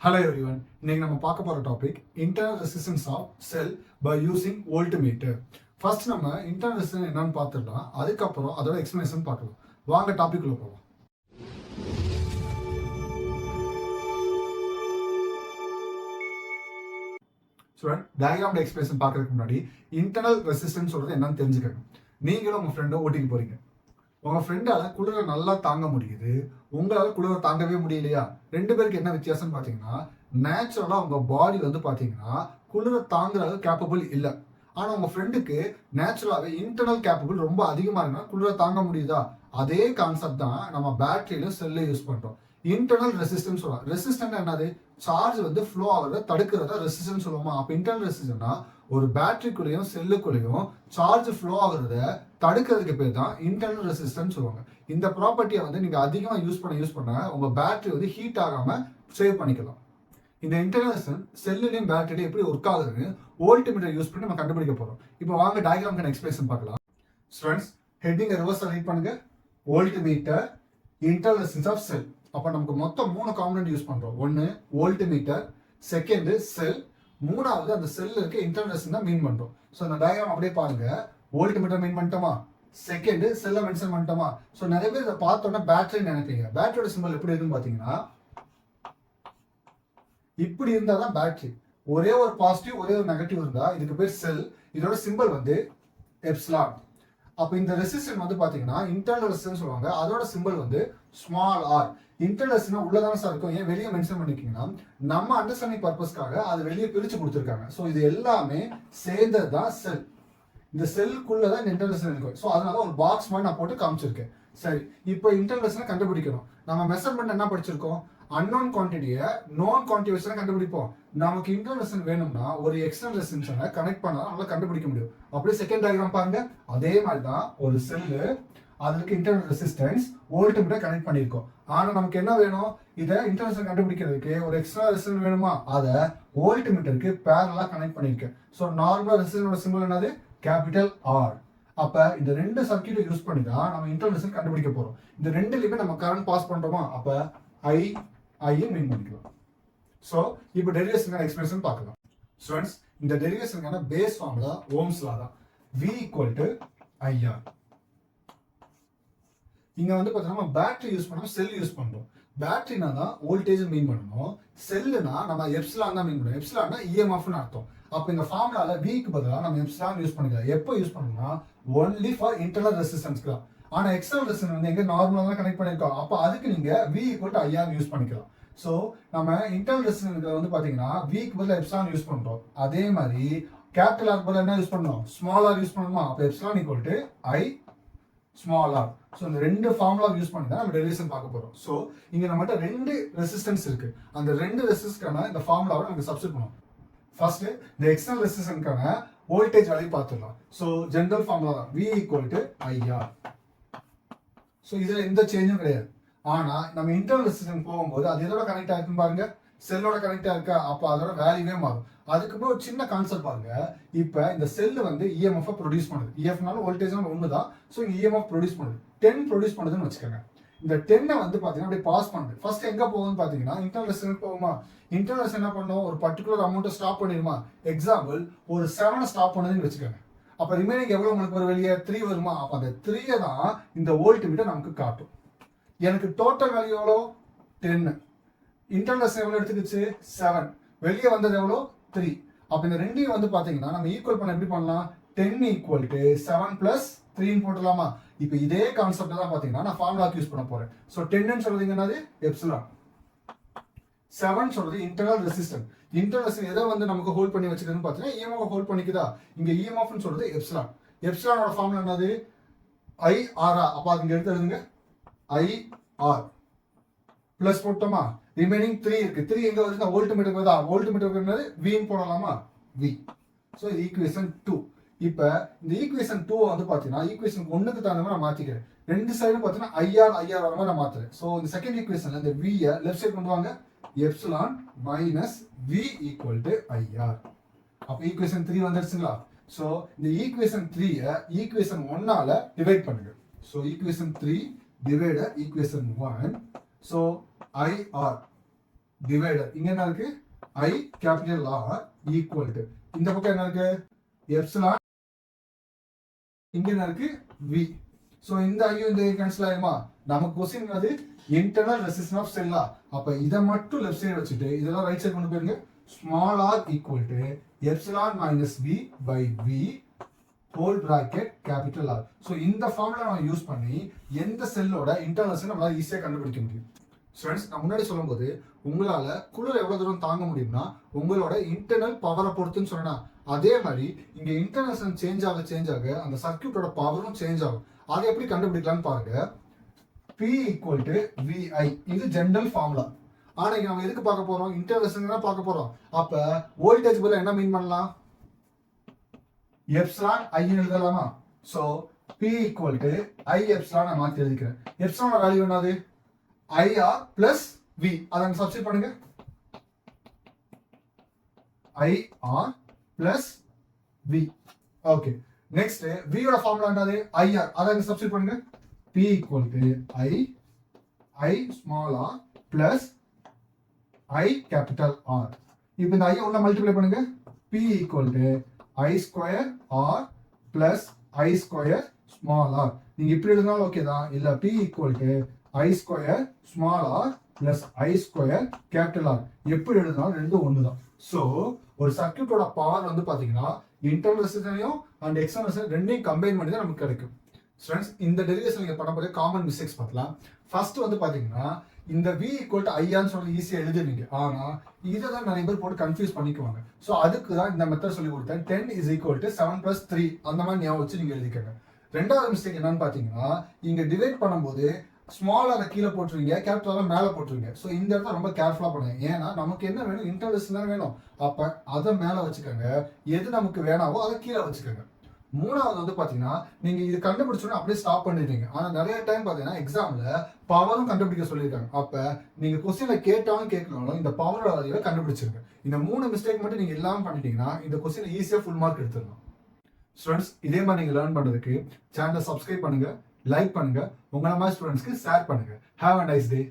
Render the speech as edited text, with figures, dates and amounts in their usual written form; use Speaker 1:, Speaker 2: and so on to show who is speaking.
Speaker 1: Hello everyone. இன்னைக்கு நம்ம பார்க்க போற topic internal resistance of cell by using voltmeter. First நம்ம internal resistance என்னன்னு பார்த்துடலாம். அதுக்கப்புறம் அதோட எக்ஸ்பிளனேஷன் பார்க்கலாம். வாங்க டாபிக் உள்ள போகலாம். ஸ்டூடெண்ட் டயக்ராம் எக்ஸ்பிளனேஷன் பார்க்கறதுக்கு முன்னாடி internal resistance சொல்றது என்னன்னு தெரிஞ்சுக்கணும். நீங்களும் உங்க ஃப்ரெண்டோ ஓட்டிக்கு போறீங்க. உங்க ஃப்ரெண்டால குளிரை நல்லா தாங்க முடியுது, உங்களால குளிரை தாங்கவே முடியலையா? ரெண்டு பேருக்கு என்ன வித்தியாசம்னு பாத்தீங்கன்னா, நேச்சுரலா உங்க பாடி வந்து பாத்தீங்கன்னா குளிரை தாங்குற அளவு கேப்பபிள் இல்லை. ஆனா உங்க ஃப்ரெண்டுக்கு நேச்சுரலாவே இன்டர்னல் கேப்பபிள் ரொம்ப அதிகமா இருந்தா குளிரை தாங்க முடியுதா? அதே கான்செப்ட் தான் நம்ம பேட்டரியில செல்ல யூஸ் பண்றோம். இன்டர்னல் ரெசிஸ்டன்ஸ் சொல்லலாம். ரெசிஸ்டன்ட் என்னது? சார்ஜ் வந்து ஃப்ளோ ஆகிறத தடுக்கிறதா ரெசிஸ்டன்ஸ் சொல்லுவோமா? அப்ப இன்டர்னல் ரெசிஸ்டன்ட்னா ஒரு பேட்டரிக்குள்ளேயும் செல்லுக்குள்ளேயும் சார்ஜ் ஃப்ளோ ஆகுறத தடுக்கிறதுக்கு பேர் தான் இன்டர்னல் ரெசிஸ்டன்ஸ் சொல்லுவாங்க. இந்த ப்ராப்பர்ட்டியை வந்து நீங்க அதிகமா யூஸ் பண்ண உங்க பேட்டரி வந்து ஹீட் ஆகாம சேவ் பண்ணிக்கலாம். இந்த இன்டர்னல் ரெசிஸ்டன்ஸ் செல்லுலையும் பேட்டரியிலையும் எப்படி ஒர்க் ஆகுதுன்னு வோல்ட்மீட்டர் யூஸ் பண்ணி நம்ம கண்டுபிடிக்க போறோம். இப்போ வாங்க டயக்ராம்க்கான எக்ஸ்பிளேஷன் பார்க்கலாம். ஸ்டூடெண்ட்ஸ் ஹெட்டிங் ரிவர்ஸ் ரீட் பண்ணுங்க. Voltmeter, internal resistance of cell. அப்ப நமக்கு மொத்தம் 3 காம்பனன்ட் யூஸ் பண்றோம். ஒன்னு வோல்ட்மீட்டர், செகண்ட் செல், மூணாவது அந்த செல்ல இருக்க இன்டர்னல் ரெசிஸ்டன்ஸ் தான் மீன் பண்றோம். ஸோ அந்த டயக்ராம் அப்படியே பாருங்க. வோல்ட்மீட்டர் மீன் பண்ணிட்டோமா, செகண்ட் செல்ல மென்ஷன் பண்ணிட்டோமா. ஸோ நிறைய பேர் இதை பார்த்தோன்னா பேட்டரி நினைப்பீங்க. பேட்டரியோட சிம்பிள் எப்படி இருக்குன்னு பாத்தீங்கன்னா இப்படி இருந்தா தான் பேட்டரி. ஒரே ஒரு பாசிட்டிவ் ஒரே ஒரு நெகட்டிவ் இருந்தா இதுக்கு பேர் செல். இதோட சிம்பிள் வந்து எப்சிலான். அப்ப இந்த ரெசிஸ்டன்ஸ் வந்து பாத்தீங்கன்னா இன்டர்னல் ரெசிஸ்டன்ஸ் சொல்லுவாங்க. அதோட சிம்பிள் வந்து ஸ்மால் ஆர். இன்டர்னல் ரெசிஸ்டன்ஸ் உள்ளதான சார் இருக்கும். ஏன் வெளியே மென்ஷன் பண்ணிக்கிங்கன்னா நம்ம அண்டர்ஸ்டாண்டிங் பர்பஸ்க்காக அது வெளியே பிரிச்சு கொடுத்துருக்காங்க. ஸோ இது எல்லாமே சேர்ந்தது தான் செல். இந்த செல்லுக்குள்ளதான் இந்த இன்டர்னல் ரெசிஸ்டன்ஸ் இருக்கும். ஸோ அதனால ஒரு பாக்ஸ் மாதிரி நான் போட்டு காமிச்சிருக்கேன். சரி, இப்போ இன்டர்னல் ரெசிஸ்டன்ஸ் கண்டுபிடிக்கணும். நம்ம மெஷர்மெண்ட் என்ன படிச்சிருக்கோம்? அன்னோன் குவான்டிட்டியை நோன் குவான்டிட்டி வச்சு கண்டுபிடிப்போம். நமக்கு இன்டர்னல் ரெசிஸ்டன்ஸ் வேணும்னா ஒரு எக்ஸ்டர்னல் ரெசிஸ்டன்ஸை கனெக்ட் பண்ணா நம்மளால கண்டுபிடிக்க முடியும். அப்படியே செகண்ட் டயக்ராம் பாருங்க. அதே மாதிரி தான் ஒரு செல்லு, அதுக்கு இன்டர்னல் ரெசிஸ்டன்ஸ் வோல்ட்மீட்டர் கனெக்ட் பண்ணியிருக்கோம். ஆனா நமக்கு என்ன வேணும்? இதை இன்டர்னல் கண்டுபிடிக்கிறதுக்கு ஒரு எக்ஸ்ட்ரா ரெசிஸ்டன்ஸ் வேணுமா? அதை வோல்ட்மீட்டருக்கு பேரலா கனெக்ட் பண்ணியிருக்கேன். ஸோ நார்மல் ரெசிஸ்டன்ஸோட சிம்பிள் என்னது? Capital R. அப்ப இந்த ரெண்டு சர்க்யூட்டை யூஸ் பண்ணி தான் நம்ம இன்டர்னல் ரெசிஸ்டன்ஸ் கண்டுபிடிக்க போறோம். இந்த ரெண்டுலயுமே நம்ம கரண்ட் பாஸ் பண்றோமா? அப்ப ஐயை மீன் பண்ணிக்கலாம். ஸோ இப்போ டெரிவேஷனுக்கான எக்ஸ்பிரஷன் பார்க்கலாம். ஸ்டூடெண்ட்ஸ் இந்த டெரிவேஷனுக்கான பேஸ் ஃபார்முலா ஓம்ஸ் லா தான். V = IR. இங்க வந்து பார்த்தீங்கன்னா பேட்டரி யூஸ் பண்ணோம், செல் யூஸ் பண்றோம். பேட்டரினா தான் வோல்டேஜ் மீன் பண்ணணும், செல்லுனா நம்ம எப்சிலான் தான் மீன் பண்ணணும். எப்சிலான்னா இஎம்எஃப்னு அர்த்தம். அப்போ இந்த ஃபார்முலால விக்கு பதிலாக நம்ம எப்சிலான் யூஸ் பண்ணிக்கலாம். எப்போ யூஸ் பண்ணணும்னா ஒன்லி ஃபார் இன்டர்னல் ரெசிஸ்டன்ஸ்க்கு தான். ஆனா எக்ஸ்டர்னல் ரெசிஸ்டன்ஸ் வந்து எங்க நார்மலா தான் கனெக்ட் பண்ணிருக்கோம். அப்போ அதுக்கு நீங்க V = IR யூஸ் பண்ணிக்கலாம். ஸோ நம்ம இன்டர்னல் ரெசிஸ்டன்ஸ்ல வந்து பாத்தீங்கன்னா விக்கு பதிலாக எப்சிலான் யூஸ் பண்றோம். அதே மாதிரி கேபிட்டல் ஆர் பதிலாக என்ன யூஸ் பண்ணணும்? ஸ்மால் ஆர் யூஸ் பண்ணணுமா? அப்போ epsilon = I small R. So இந்த ரெண்டு ஃபார்முலா யூஸ் பண்ணி தான் நம்ம டெரிவேஷன் பார்க்க போறோம். ஸோ இங்க நம்மகிட்ட ரெண்டு ரெசிஸ்டன்ஸ் இருக்கு. அந்த ரெண்டு ரெசிஸ்டன்ஸ்க்கான இந்த ஃபார்முலாவை நமக்கு சப்ஸ்டிட் பண்ணுவோம். ஃபர்ஸ்ட் இந்த எக்ஸ்டர்னல் ரெசிஸ்டன்ஸ்க்கான வோல்டேஜ் வேல்யூ பார்த்துடலாம். ஸோ ஜெனரல் ஃபார்முலா தான் V = IR. ஸோ இதுல எந்த சேஞ்சும் கிடையாது. ஆனா நம்ம இன்டர்னல் ரெசிஸ்டன்ஸ் போகும்போது அது எதோட கனெக்ட் ஆயிருக்குன்னு பாருங்க, செல்லோட கனெக்ட் ஆயிருக்கா? அப்போ அதோட வேல்யூவே மாறும். அதுக்கப்புறம் ஒரு சின்ன கான்செப்ட் பாருங்க. இப்ப இந்த செல் வந்து இஎம்எஃப் ப்ரொடியூஸ் பண்ணுது. இஎஃப்னாலும் வோல்டேஜ்னாலும் ஒண்ணுதான். ஸோ இங்க இஎம்எஃப் ப்ரொடியூஸ் பண்ணுது, 10 ப்ரொடியூஸ் பண்ணுதுன்னு வச்சுக்கோங்க. இந்த 10 வந்து பாத்தீங்கன்னா அப்படியே பாஸ் பண்ணுது. ஃபர்ஸ்ட் எங்க போகுதுன்னு பாத்தீங்கன்னா இன்டர்னல் ரெசிஸ்டன்ஸ் போகுமா? இன்டர்னல் ரெசிஸ்டன்ஸ் என்ன பண்ணும்? ஒரு பர்டிகுலர் அமௌண்ட் ஸ்டாப் பண்ணிடுமா? எக்ஸாம்பிள் ஒரு 7 ஸ்டாப் பண்ணுதுன்னு வச்சுக்கோங்க. அப்ப ரிமைனிங் எவ்வளவு உங்களுக்கு ஒரு வெளியே 3 வருமா? அப்ப அந்த 3 தான் இந்த வோல்ட்மீட்டர் நமக்கு காட்டும். எனக்கு டோட்டல் வேல்யூ எவ்வளோ? 10. இன்டர்னல் ரெசிஸ்டன்ஸ் எவ்வளவு எடுத்துக்கிச்சு? 7. வெளியே வந்தது எவ்வளோ? 3. அப்ப இந்த ரெண்டையும் வந்து பாத்தீங்கன்னா நம்ம ஈக்குவல் பண்ண எப்படி பண்ணலாம்? 10 = 7 + 3 போட்டுலாமா? இப்போ இதே கான்செப்ட் தான் பாத்தீங்கன்னா நான் ஃபார்முலாக்கு யூஸ் பண்ண போறேன். ஸோ 10 சொல்றது என்னது? எப்சிலான். 7 சொல்றது இன்டர்னல் ரெசிஸ்டன்ஸ். இன்டர்னல் ரெசிஸ்டன்ஸ் எதை வந்து நமக்கு ஹோல்ட் பண்ணி வச்சிருக்குன்னு பாத்தீங்கன்னா இஎம்எஃப் ஹோல்ட் பண்ணிக்குதா? இங்க இஎம்எஃப் சொல்றது எப்சிலான். எப்சிலானோட ஃபார்முலா என்னது? IR. அப்ப அது இங்க எடுத்து எழுதுங்க. IR பிளஸ் போட்டோமா? ரிமைனிங் 3 இருக்கு. 3 எங்க வருதுன்னா வோல்ட்மீட்டருக்கு வருதா? வோல்ட்மீட்டருக்கு என்னது? V போடலாமா? V. சோ இது ஈக்குவேஷன் 2. இப்ப இந்த ஈக்குவேஷன் 2 வந்து பாத்தீங்கன்னா ஈக்குவேஷன் 1க்கு தகுந்த மாதிரி நான் மாத்திக்கிறேன். ரெண்டு சைடும் பாத்தீங்கன்னா IR வர மாதிரி நான் மாத்துறேன். சோ இந்த செகண்ட் ஈக்குவேஷன்ல இந்த V லெஃப்ட் சைடு கொண்டு வாங்க. Epsilon minus V = IR. அப்ப ஈக்குவேஷன் 3 வந்துருச்சுங்களா? சோ இந்த ஈக்குவேஷன் 3 ஈக்குவேஷன் 1ஆல டிவைட் பண்ணுங்க. So equation 3 divided equation 1. So IR divider. இங்க என்ன இருக்கு? I capital R equal to இந்த பக்கம் என்ன இருக்கு? எப்சிலான். இங்க என்ன இருக்கு? V. சோ இந்த ஐயும் இந்த கேன்சல் ஆயிருமா? நமக்கு क्वेश्चन அது இன்டர்னல் ரெசிஸ்டன்ஸ் ஆஃப் செல்லா. அப்ப இத மட்டும் லெஃப்ட் சைடு வச்சுட்டு இதெல்லாம் ரைட் சைடு கொண்டு போயிருங்க. Small r equal to epsilon minus v by v whole bracket capital R. So இந்த ஃபார்முலா நம்ம யூஸ் பண்ணி எந்த செல்லோட இன்டர்னல் ரெசிஸ்டன்ஸ் நம்மளால ஈஸியா கண்டுபிடிக்க முடியும். ஸ்டூடண்ட்ஸ், நான் முன்னாடி சொல்லும்போது உங்களால குளிர் எவ்வளவு தூரம் தாங்க முடியும்னா உங்களோட இன்டர்னல் பவரை பொறுத்துன்னு சொன்னா, அதே மாதிரி இங்க இன்டர்னல் சேஞ்ச் ஆக அந்த சர்க்யூட்டோட பவரும் சேஞ்ச் ஆகும். அதை எப்படி கண்டுபிடிக்கலாம்னு பாருங்க. P ஈக்குவல் டு VI, இது ஜெனரல் ஃபார்முலா. ஆனா இங்க நம்ம எதுக்கு பார்க்க போறோம்? இன்டர்னல் ரெசிஸ்டன்ஸ் தான் பார்க்க போறோம். அப்ப வோல்டேஜ் பதிலா என்ன மீன் பண்ணலாம்? எப்சிலான் I எழுதலாமா? So P equal to I epsilon நான் மாத்தி எழுதிக்கிறேன். எப்சிலானோட வேல்யூ என்னது? IR plus V. அதை சப்ஸ்டிட் பண்ணுங்க. IR plus V. Okay. Next V ஓட ஃபார்முலா என்னது? IR. அதை சப்ஸ்டிட் பண்ணுங்க. P equal to I small r plus I capital R. இப்போ இந்த I உள்ள மல்டிப்ளை பண்ணுங்க. P equal to I square R plus I square small r. நீங்க இப்படி எழுதினாலும் ஓகே தான். இல்ல P equal to I square small r plus I square capital R. எப்படி எழுதினாலும் ரெண்டும் ஒன்று தான். ஸோ ஒரு சர்க்யூட்டோட பவர் வந்து பாத்தீங்கன்னா இன்டர்னல் ரெசிஸ்டன்ஸையும் அண்ட் எக்ஸ்டர்னல் ரெசிஸ்டன்ஸ் ரெண்டையும் கம்பைன் பண்ணி தான் நமக்கு கிடைக்கும். ஸ்டூடண்ட்ஸ், இந்த டெரிவேஷன் நீங்க பண்ண போது காமன் மிஸ்டேக்ஸ் பார்க்கலாம். ஃபர்ஸ்ட் வந்து பாத்தீங்கன்னா இந்த V ஈக்குவல் டு ஐயான்னு சொல்லி ஈஸியா எழுதுவீங்க. ஆனா இதை தான் நிறைய பேர் போட்டு கன்ஃபியூஸ் பண்ணிக்குவாங்க. ஸோ அதுக்கு தான் இந்த மெத்தட் சொல்லி கொடுத்தேன். 10 is equal to 7 plus 3 அந்த மாதிரி ஞாபகம் வச்சு நீங்க எழுதிக்கங்க. ரெண்டாவது மிஸ்டேக் என்னன்னு பாத்தீங்கன்னா இங்க டிவைட் பண்ணும்போது ஸ்மால் அதை கீழே போட்டுருவீங்க, கேபிட்டல் மேல போட்டுருவீங்க. ஸோ இந்த இடத்துல ரொம்ப கேர்ஃபுல்லா பண்ணுங்க. ஏன்னா நமக்கு என்ன வேணும்? இன்டர்னல் தான் வேணும். அப்ப அதை மேல வச்சுக்கோங்க. எது நமக்கு வேணாவோ அதை கீழே வச்சுக்கோங்க. மூணாவது வந்து பாத்தீங்கன்னா நீங்க இது கண்டுபிடிச்சோன்னா அப்படியே ஸ்டாப் பண்ணிடுவீங்க. ஆனா நிறைய டைம் பாத்தீங்கன்னா எக்ஸாம்ல பவரும் கண்டுபிடிக்க சொல்லியிருக்காங்க. அப்ப நீங்க கொஸ்டின்ல கேட்டாலும் கேட்கணும் இந்த பவரோட வேல்யூவை கண்டுபிடிச்சிருங்க. இந்த 3 மிஸ்டேக் மட்டும் நீங்க இல்லாம பண்ணிட்டீங்கன்னா இந்த கொஸ்டின் ஈஸியா ஃபுல் மார்க் எடுத்துடலாம். ஸ்டூடண்ட்ஸ், இதே மாதிரி நீங்க லேர்ன் பண்றதுக்கு சேனலை சப்ஸ்கிரைப் பண்ணுங்க, லைக் பண்ணுங்க, உங்கள மாதிரி ஸ்டூடெண்ட்ஸ்க்கு ஷேர் பண்ணுங்க. Have a nice day.